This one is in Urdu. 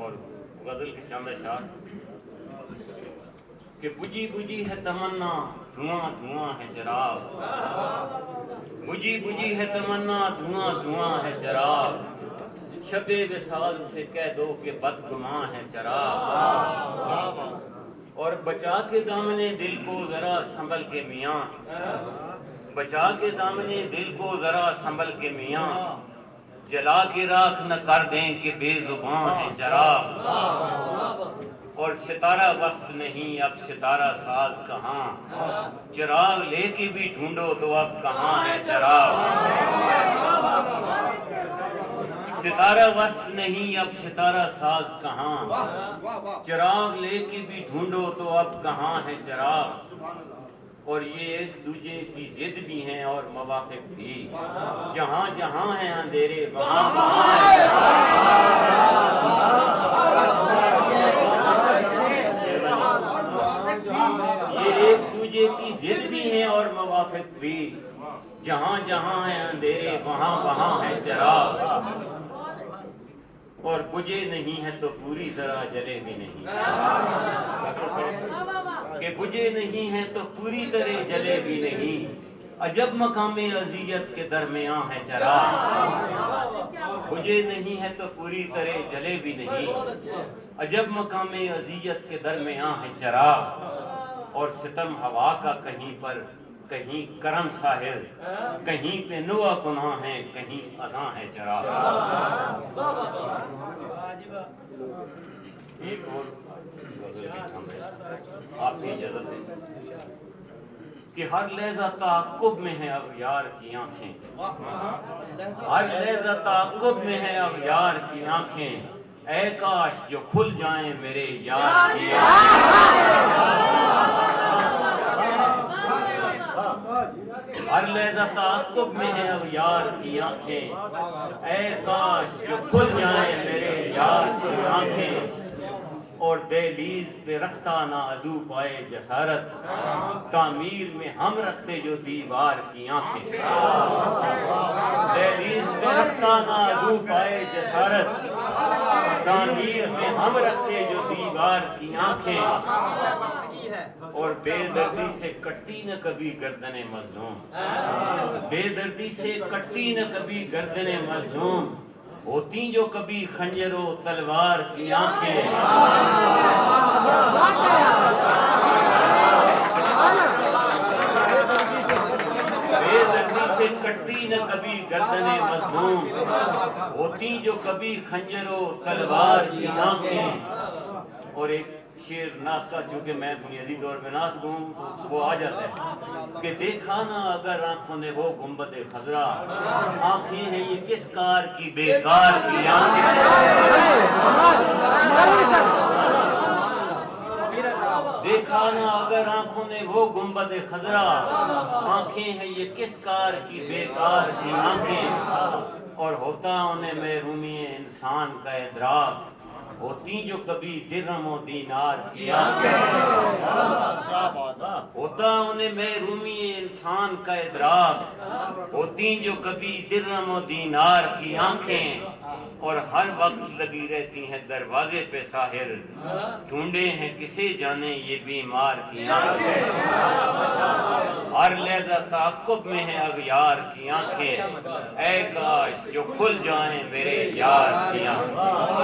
اور غزل کے چند اشعار کہ بجھی بجھی ہے تمنا دھواں دھواں ہے چراغ، بجھی بجھی ہے تمنا دھواں دھواں ہے چراغ، شب وصال سے کہہ دو کہ بدگماں ہے چراغ، اور بچا کے دامنے دل کو ذرا سنبھل کے میاں، بچا کے دامنے دل کو ذرا سنبھل کے میاں، جلا کے راکھ نہ کر دیں کہ بے زباں ہے چراغ، اور ستارہ وصف نہیں اب ستارہ ساز کہاں، چراغ لے کے بھی ڈھونڈو تو اب کہاں ہے چراغ، ستارہ وصف نہیں اب ستارہ ساز کہاں، چراغ لے کے بھی ڈھونڈو تو اب کہاں ہے چراغ، اور یہ ایک دوجے کی ضد بھی ہیں اور موافق بھی، جہاں جہاں ہیں اندھیرے وہاں وہاں ہے یہ ایک دوجے کی ضد بھی ہیں اور موافق بھی، جہاں جہاں ہیں اندھیرے وہاں وہاں ہے چراغ، اور بجھے نہیں ہے تو پوری طرح جلے بھی نہیں، کہ بجھے نہیں ہے تو پوری طرح جلے بھی نہیں، عجب مقام اذیت کے درمیان ہے چراغ، بجھے نہیں ہے تو پوری طرح جلے بھی نہیں، عجب مقام اذیت کے درمیان ہے چراغ، اور ستم ہوا کا کہیں پر کہیں کرم ساحر، کہیں پہ نوا گناہ ہے کہیں اذاں ہے چراغ۔ ایک اور غزل کی چھند ہے آپ کی اجازت ہے کہ ہر لحظہ تعاقب میں ہے اغیار کی آنکھیں، ہر لحظہ تعاقب میں ہے اغیار کی آنکھیں، اے کاش جو کھل جائیں میرے یار کی ہر لحظہ تعاقب میں ہے اغیار کی آنکھیں، اے کاش جو کھل جائیں میرے یار کی آنکھیں، اور دہلیز پہ رکھتا نہ عدو پائے جسارت، تعمیر میں ہم رکھتے جو دیوار کی آنکھیں، دہلیز پہ رکھتا نہ عدو پائے جسارت، تعمیر میں ہم رکھتے جو دیوار کی آنکھیں، اور بے دردی سے کٹتی نہ کبھی گردن مظلوم، بے دردی سے کٹتی نہ کبھی گردن مظلوم، ہوتی جو کبھی خنجر و تلوار کی آنکھیں، بے دردی سے کٹتی نہ کبھی گردن مظلوم، ہوتی جو کبھی خنجر و تلوار کی آنکھیں، اور ایک شعر نعت کا چونکہ میں بنیادی طور پہ نعت گوں تو وہ آ جاتا ہے کہ دیکھا نہ اگر آنکھوں نے وہ گنبد خضرا، آنکھیں ہیں یہ کس کار کی بیکار کی آنکھیں، دیکھا نہ اگر آنکھوں نے وہ گنبد خضرا، آنکھیں ہیں یہ کس کار کی بیکار کی آنکھیں، اور ہوتا انہیں محرومی انسان کا ادراک، ہوتی جو کبھی درہم و دینار کی آنکھیں، ہوتا انہیں محرومی انسان کا ادراک، ہوتی جو کبھی درہم و دینار کی آنکھیں، اور ہر وقت لگی رہتی ہیں دروازے پہ ساحر، ڈھونڈے ہیں کسے جانے یہ بیمار کی آنکھیں، ہر لحظہ تعاقب میں ہے اغیار کی آنکھیں، اے کاش جو کھل جائیں میرے یار کی آنکھیں۔